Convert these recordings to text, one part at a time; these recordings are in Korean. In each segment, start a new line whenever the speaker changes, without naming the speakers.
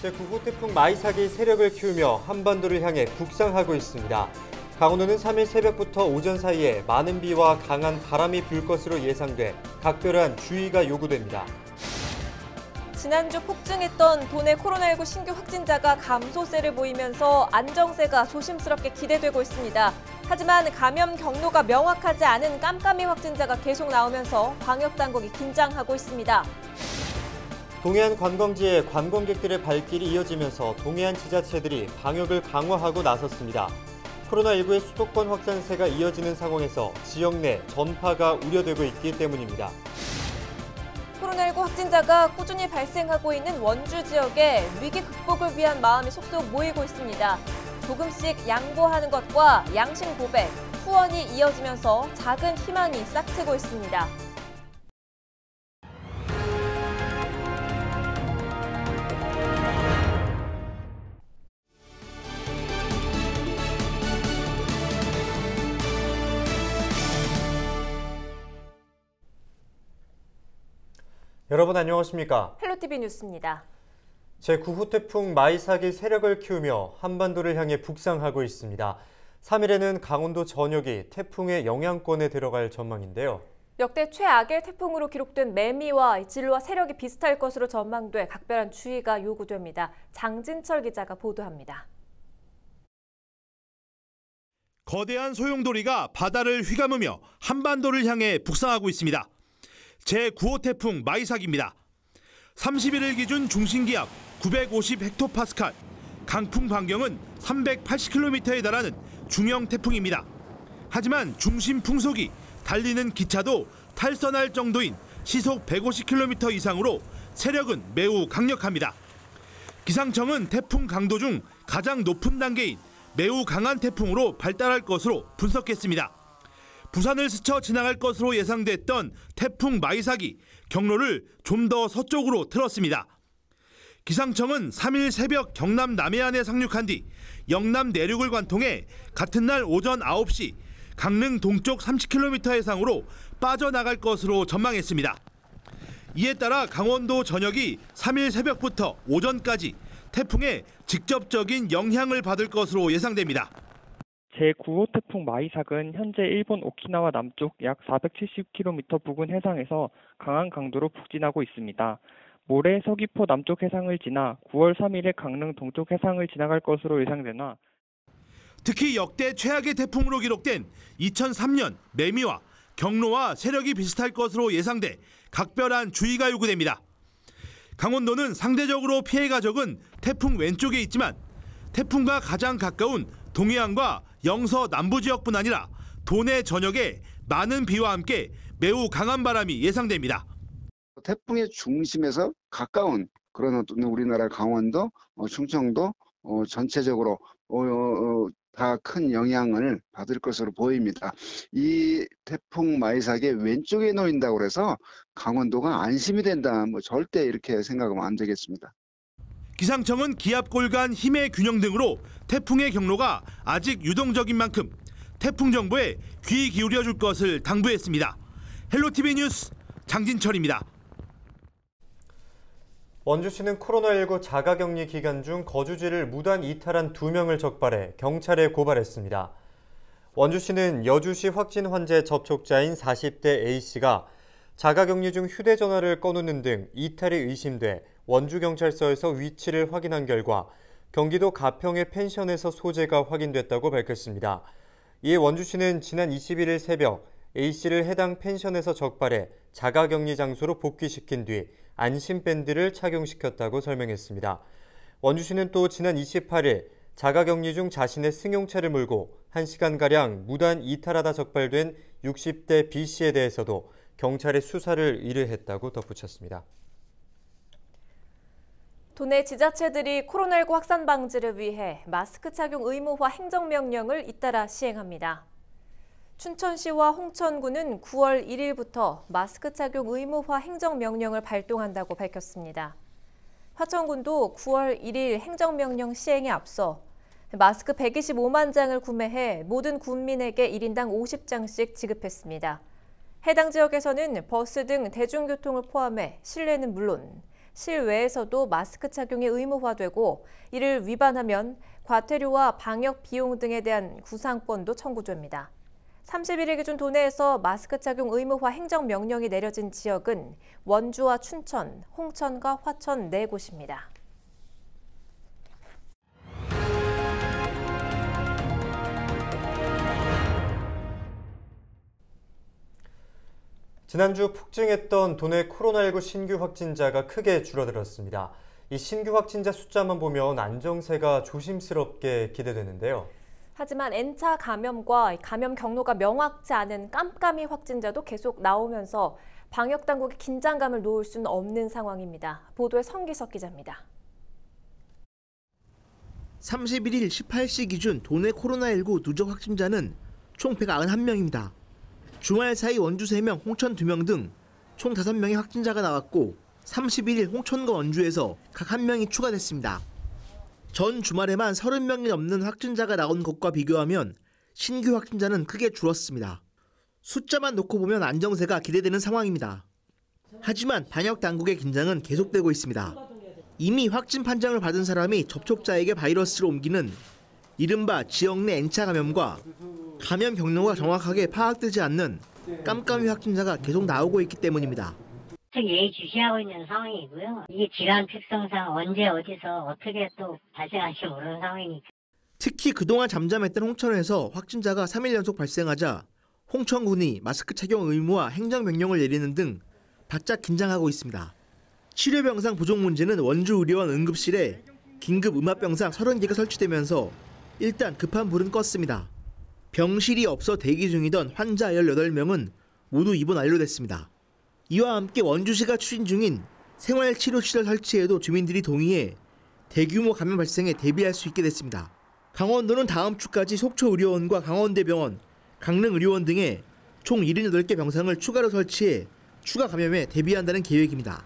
제9호 태풍 마이삭이 세력을 키우며 한반도를 향해 북상하고 있습니다. 강원도는 3일 새벽부터 오전 사이에 많은 비와 강한 바람이 불 것으로 예상돼 각별한 주의가 요구됩니다.
지난주 폭증했던 도내 코로나19 신규 확진자가 감소세를 보이면서 안정세가 조심스럽게 기대되고 있습니다. 하지만 감염 경로가 명확하지 않은 깜깜이 확진자가 계속 나오면서 방역당국이 긴장하고 있습니다.
동해안 관광지에 관광객들의 발길이 이어지면서 동해안 지자체들이 방역을 강화하고 나섰습니다. 코로나19의 수도권 확산세가 이어지는 상황에서 지역 내 전파가 우려되고 있기 때문입니다.
코로나19 확진자가 꾸준히 발생하고 있는 원주 지역에 위기 극복을 위한 마음이 속속 모이고 있습니다. 조금씩 양보하는 것과 양심 고백, 후원이 이어지면서 작은 희망이 싹트고 있습니다.
여러분 안녕하십니까?
헬로티비 뉴스입니다.
제9호 태풍 마이삭이 세력을 키우며 한반도를 향해 북상하고 있습니다. 3일에는 강원도 전역이 태풍의 영향권에 들어갈 전망인데요.
역대 최악의 태풍으로 기록된 매미와 진로와 세력이 비슷할 것으로 전망돼 각별한 주의가 요구됩니다. 장진철 기자가 보도합니다.
거대한 소용돌이가 바다를 휘감으며 한반도를 향해 북상하고 있습니다. 제9호 태풍 마이삭입니다. 31일 기준 중심기압 950헥토파스칼, 강풍 반경은 380km에 달하는 중형 태풍입니다. 하지만 중심 풍속이 달리는 기차도 탈선할 정도인 시속 150km 이상으로 세력은 매우 강력합니다. 기상청은 태풍 강도 중 가장 높은 단계인 매우 강한 태풍으로 발달할 것으로 분석했습니다. 부산을 스쳐 지나갈 것으로 예상됐던 태풍 마이삭이 경로를 좀 더 서쪽으로 틀었습니다. 기상청은 3일 새벽 경남 남해안에 상륙한 뒤 영남 내륙을 관통해 같은 날 오전 9시 강릉 동쪽 30km 해상으로 빠져나갈 것으로 전망했습니다. 이에 따라 강원도 전역이 3일 새벽부터 오전까지 태풍의 직접적인 영향을 받을 것으로 예상됩니다.
제9호 태풍 마이삭은 현재 일본 오키나와 남쪽 약 470km 부근 해상에서 강한 강도로 북진하고 있습니다. 모레 서귀포 남쪽 해상을 지나 9월 3일에 강릉 동쪽 해상을 지나갈 것으로 예상되나
특히 역대 최악의 태풍으로 기록된 2003년 매미와 경로와 세력이 비슷할 것으로 예상돼 각별한 주의가 요구됩니다. 강원도는 상대적으로 피해가 적은 태풍 왼쪽에 있지만 태풍과 가장 가까운 동해안과 영서 남부 지역뿐 아니라 도내 전역에 많은 비와 함께 매우 강한 바람이 예상됩니다.
태풍의 중심에서 가까운 그런 우리나라 강원도, 충청도 전체적으로 다 큰 영향을 받을 것으로 보입니다. 이 태풍 마이삭의 왼쪽에 놓인다고 해서 강원도가 안심이 된다. 절대 이렇게 생각하면 안 되겠습니다.
기상청은 기압골 간 힘의 균형 등으로 태풍의 경로가 아직 유동적인 만큼 태풍 정보에 귀 기울여 줄 것을 당부했습니다. 헬로티비 뉴스 장진철입니다.
원주시는 코로나19 자가격리 기간 중 거주지를 무단 이탈한 2명을 적발해 경찰에 고발했습니다. 원주시는 여주시 확진 환자의 접촉자인 40대 A씨가 자가격리 중 휴대전화를 꺼놓는 등 이탈이 의심돼 원주경찰서에서 위치를 확인한 결과 경기도 가평의 펜션에서 소재가 확인됐다고 밝혔습니다. 이에 원주시는 지난 21일 새벽 A씨를 해당 펜션에서 적발해 자가격리 장소로 복귀시킨 뒤 안심밴드를 착용시켰다고 설명했습니다. 원주시는 또 지난 28일 자가격리 중 자신의 승용차를 몰고 1시간가량 무단 이탈하다 적발된 60대 B씨에 대해서도 경찰에 수사를 의뢰했다고 덧붙였습니다.
도내 지자체들이 코로나19 확산 방지를 위해 마스크 착용 의무화 행정명령을 잇따라 시행합니다. 춘천시와 홍천구는 9월 1일부터 마스크 착용 의무화 행정명령을 발동한다고 밝혔습니다. 화천군도 9월 1일 행정명령 시행에 앞서 마스크 125만 장을 구매해 모든 군민에게 1인당 50장씩 지급했습니다. 해당 지역에서는 버스 등 대중교통을 포함해 실내는 물론 실외에서도 마스크 착용이 의무화되고 이를 위반하면 과태료와 방역 비용 등에 대한 구상권도 청구됩니다. 31일 기준 도내에서 마스크 착용 의무화 행정명령이 내려진 지역은 원주와 춘천, 홍천과 화천 4곳입니다.
지난주 폭증했던 도내 코로나19 신규 확진자가 크게 줄어들었습니다. 이 신규 확진자 숫자만 보면 안정세가 조심스럽게 기대되는데요.
하지만 N차 감염과 감염 경로가 명확치 않은 깜깜이 확진자도 계속 나오면서 방역당국이 긴장감을 놓을 수는 없는 상황입니다. 보도에 성기석 기자입니다.
31일 18시 기준 도내 코로나19 누적 확진자는 총 191명입니다. 주말 사이 원주 3명, 홍천 2명 등 총 5명의 확진자가 나왔고 31일 홍천과 원주에서 각 1명이 추가됐습니다. 전 주말에만 30명이 넘는 확진자가 나온 것과 비교하면 신규 확진자는 크게 줄었습니다. 숫자만 놓고 보면 안정세가 기대되는 상황입니다. 하지만 방역 당국의 긴장은 계속되고 있습니다. 이미 확진 판정을 받은 사람이 접촉자에게 바이러스를 옮기는 이른바 지역 내 N차 감염과 감염 경로가 정확하게 파악되지 않는 깜깜이 확진자가 계속 나오고 있기 때문입니다.
예의주시하고 있는 상황이고요. 이게 질환 특성상 언제 어디서 어떻게 또 발생할지 모르는 상황이니까.
특히 그동안 잠잠했던 홍천에서 확진자가 3일 연속 발생하자 홍천군이 마스크 착용 의무와 행정명령을 내리는 등 바짝 긴장하고 있습니다. 치료병상 부족 문제는 원주 의료원 응급실에 긴급 음압병상 30개가 설치되면서 일단 급한 불은 껐습니다. 병실이 없어 대기 중이던 환자 18명은 모두 입원 완료됐습니다. 이와 함께 원주시가 추진 중인 생활치료시설 설치에도 주민들이 동의해 대규모 감염 발생에 대비할 수 있게 됐습니다. 강원도는 다음 주까지 속초의료원과 강원대병원, 강릉의료원 등에 총 78개 병상을 추가로 설치해 추가 감염에 대비한다는 계획입니다.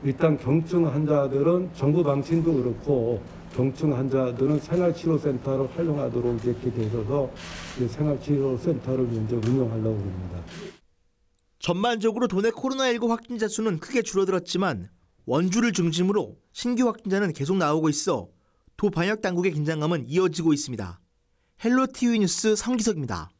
일단 경증 환자들은 정부 방침도 그렇고 경증 환자들은 생활치료센터를 활용하도록 이렇게 되셔서 생활치료센터를 이제 운영하려고 합니다.
전반적으로 도내 코로나19 확진자 수는 크게 줄어들었지만 원주를 중심으로 신규 확진자는 계속 나오고 있어 도 방역 당국의 긴장감은 이어지고 있습니다. 헬로티비 뉴스 성기석입니다.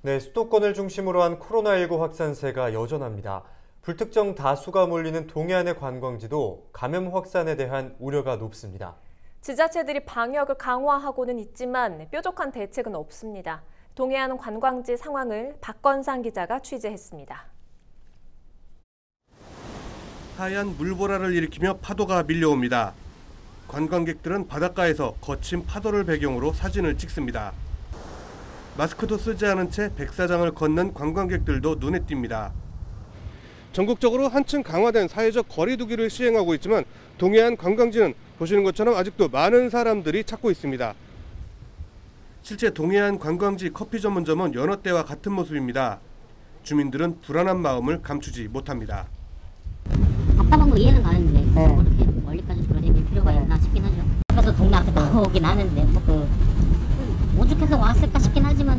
네, 수도권을 중심으로 한 코로나19 확산세가 여전합니다. 불특정 다수가 몰리는 동해안의 관광지도 감염 확산에 대한 우려가 높습니다.
지자체들이 방역을 강화하고는 있지만 뾰족한 대책은 없습니다. 동해안 관광지 상황을 박건상 기자가 취재했습니다.
하얀 물보라를 일으키며 파도가 밀려옵니다. 관광객들은 바닷가에서 거친 파도를 배경으로 사진을 찍습니다. 마스크도 쓰지 않은 채 백사장을 걷는 관광객들도 눈에 띕니다. 전국적으로 한층 강화된 사회적 거리 두기를 시행하고 있지만 동해안 관광지는 보시는 것처럼 아직도 많은 사람들이 찾고 있습니다. 실제 동해안 관광지 커피 전문점은 여느 때와 같은 모습입니다. 주민들은 불안한 마음을 감추지 못합니다.
답답한 거 이해는 가는데 그렇게 멀리까지 돌아다닐 필요가 있나 싶긴 하죠. 그래서 동네 앞에 나오긴 하는데 오죽해서 왔을까 싶긴 하지만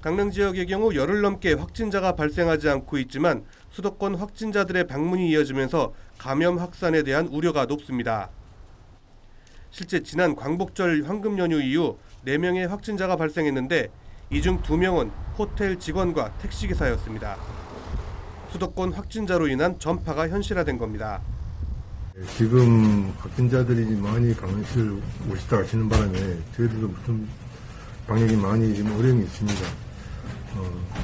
강릉 지역의 경우 열흘 넘게 확진자가 발생하지 않고 있지만 수도권 확진자들의 방문이 이어지면서 감염 확산에 대한 우려가 높습니다. 실제 지난 광복절 황금 연휴 이후 4명의 확진자가 발생했는데 이 중 2명은 호텔 직원과 택시기사였습니다. 수도권 확진자로 인한 전파가 현실화된 겁니다.
지금 확진자들이 많이 강릉시를 오시다 가시는 바람에 저희들도 무슨 방역이 많이 지금 어려움이 있습니다.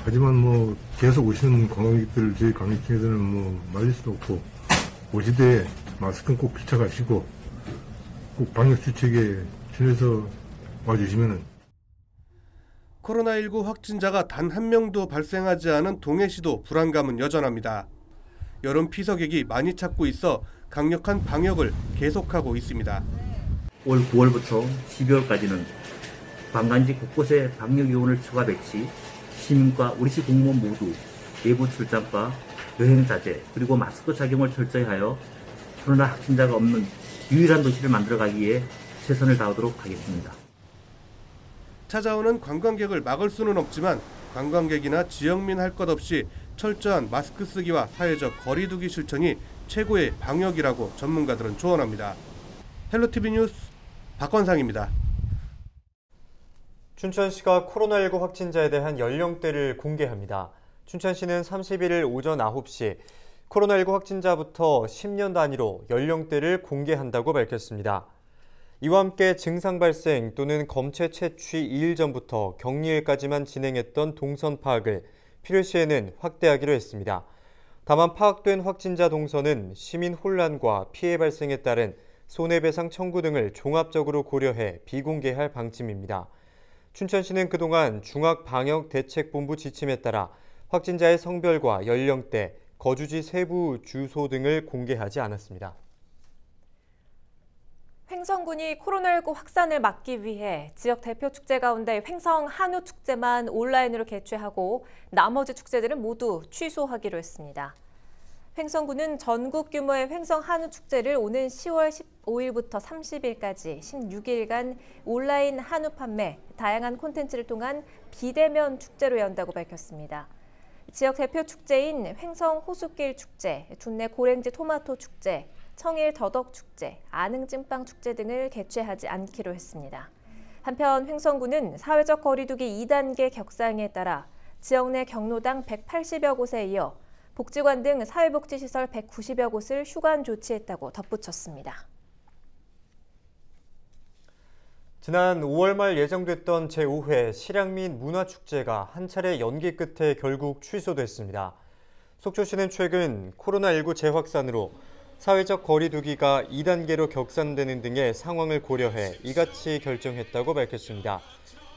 하지만 계속 오시는 관광객들 저희 강릉시에서는 말릴 수도 없고 오시되 마스크는 꼭 피착하시고 꼭 방역 수칙에 준해서 와주시면은.
코로나19 확진자가 단 한 명도 발생하지 않은 동해시도 불안감은 여전합니다. 여름 피서객이 많이 찾고 있어 강력한 방역을 계속하고 있습니다.
올 9월부터 12월까지는 관광지 곳곳에 방역 요원을 추가 배치, 시민과 우리시 공무원 모두 외부 출장과 여행 자제 그리고 마스크 착용을 철저히 하여 코로나 확진자가 없는 유일한 도시를 만들어가기 위해 최선을 다하도록 하겠습니다.
찾아오는 관광객을 막을 수는 없지만 관광객이나 지역민 할 것 없이 철저한 마스크 쓰기와 사회적 거리 두기 실천이 최고의 방역이라고 전문가들은 조언합니다. 헬로티비 뉴스 박건상입니다.
춘천시가 코로나19 확진자에 대한 연령대를 공개합니다. 춘천시는 31일 오전 9시 코로나19 확진자부터 10년 단위로 연령대를 공개한다고 밝혔습니다. 이와 함께 증상 발생 또는 검체 채취 2일 전부터 격리일까지만 진행했던 동선 파악을 필요시에는 확대하기로 했습니다. 다만 파악된 확진자 동선은 시민 혼란과 피해 발생에 따른 손해배상 청구 등을 종합적으로 고려해 비공개할 방침입니다. 춘천시는 그동안 중앙방역대책본부 지침에 따라 확진자의 성별과 연령대, 거주지 세부 주소 등을 공개하지 않았습니다.
횡성군이 코로나19 확산을 막기 위해 지역 대표 축제 가운데 횡성 한우축제만 온라인으로 개최하고 나머지 축제들은 모두 취소하기로 했습니다. 횡성군은 전국 규모의 횡성 한우축제를 오는 10월 15일부터 30일까지 16일간 온라인 한우 판매, 다양한 콘텐츠를 통한 비대면 축제로 연다고 밝혔습니다. 지역 대표 축제인 횡성 호숫길 축제, 준내 고랭지 토마토 축제, 청일 더덕 축제, 안흥 찐빵 축제 등을 개최하지 않기로 했습니다. 한편 횡성군은 사회적 거리두기 2단계 격상에 따라 지역 내 경로당 180여 곳에 이어 복지관 등 사회복지시설 190여 곳을 휴관 조치했다고 덧붙였습니다.
지난 5월 말 예정됐던 제5회 실향민 문화축제가 한 차례 연기 끝에 결국 취소됐습니다. 속초시는 최근 코로나19 재확산으로 사회적 거리 두기가 2단계로 격상되는 등의 상황을 고려해 이같이 결정했다고 밝혔습니다.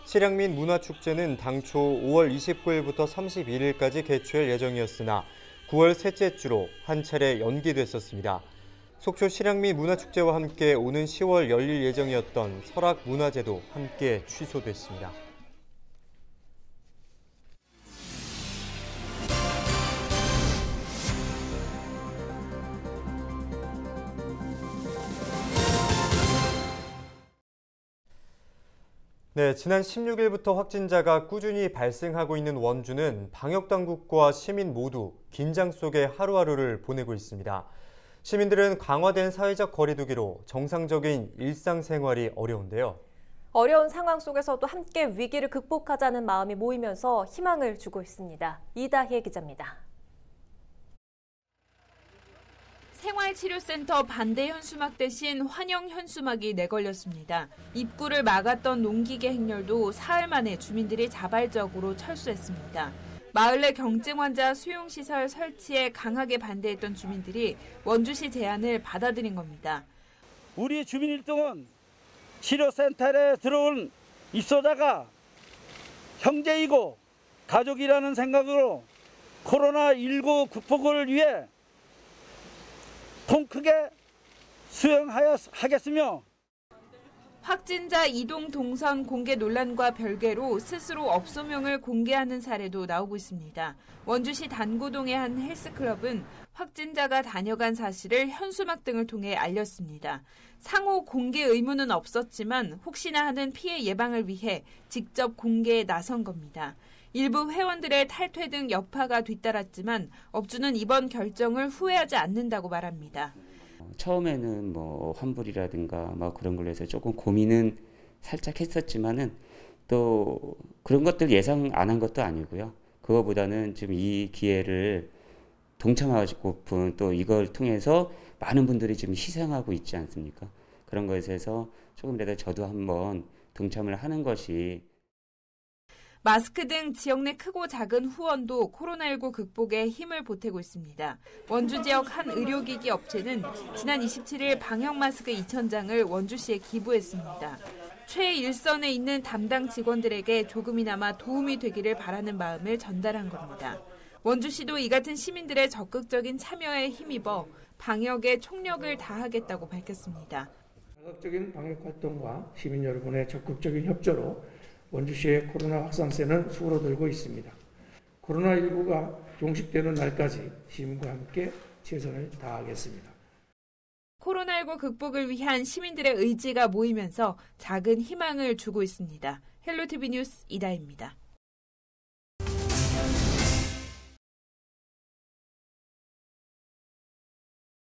실향민 문화축제는 당초 5월 29일부터 31일까지 개최할 예정이었으나 9월 셋째 주로 한 차례 연기됐었습니다. 속초 실향민 문화축제와 함께 오는 10월 열릴 예정이었던 설악문화제도 함께 취소됐습니다. 네, 지난 16일부터 확진자가 꾸준히 발생하고 있는 원주는 방역당국과 시민 모두 긴장 속에 하루하루를 보내고 있습니다. 시민들은 강화된 사회적 거리두기로 정상적인 일상생활이 어려운데요.
어려운 상황 속에서도 함께 위기를 극복하자는 마음이 모이면서 희망을 주고 있습니다. 이다혜 기자입니다.
생활치료센터 반대 현수막 대신 환영 현수막이 내걸렸습니다. 입구를 막았던 농기계 행렬도 사흘 만에 주민들이 자발적으로 철수했습니다. 마을 내 경증 환자 수용시설 설치에 강하게 반대했던 주민들이 원주시 제안을 받아들인 겁니다.
우리 주민일동은 치료센터에 들어온 입소자가 형제이고 가족이라는 생각으로 코로나19 극복을 위해 통 크게 수용하겠으며
확진자 이동 동선 공개 논란과 별개로 스스로 업소명을 공개하는 사례도 나오고 있습니다. 원주시 단구동의 한 헬스클럽은 확진자가 다녀간 사실을 현수막 등을 통해 알렸습니다. 상호 공개 의무는 없었지만 혹시나 하는 피해 예방을 위해 직접 공개에 나선 겁니다. 일부 회원들의 탈퇴 등 여파가 뒤따랐지만 업주는 이번 결정을 후회하지 않는다고 말합니다.
처음에는 환불이라든가 그런 걸로 해서 조금 고민은 살짝 했었지만은 또 그런 것들 예상 안 한 것도 아니고요. 그거보다는 지금 이 기회를 동참하고픈 또 이걸 통해서 많은 분들이 지금 희생하고 있지 않습니까? 그런 것에서 조금이라도 저도 한번 동참을 하는 것이
마스크 등 지역 내 크고 작은 후원도 코로나19 극복에 힘을 보태고 있습니다. 원주 지역 한 의료기기 업체는 지난 27일 방역 마스크 2,000장을 원주시에 기부했습니다. 최일선에 있는 담당 직원들에게 조금이나마 도움이 되기를 바라는 마음을 전달한 겁니다. 원주시도 이 같은 시민들의 적극적인 참여에 힘입어 방역에 총력을 다하겠다고 밝혔습니다.
자극적인 방역 활동과 시민 여러분의 적극적인 협조로 원주시의 코로나 확산세는 수그러들고 있습니다. 코로나19가 종식되는 날까지 시민과 함께 최선을 다하겠습니다.
코로나19 극복을 위한 시민들의 의지가 모이면서 작은 희망을 주고 있습니다. 헬로티비 뉴스 이다혜입니다.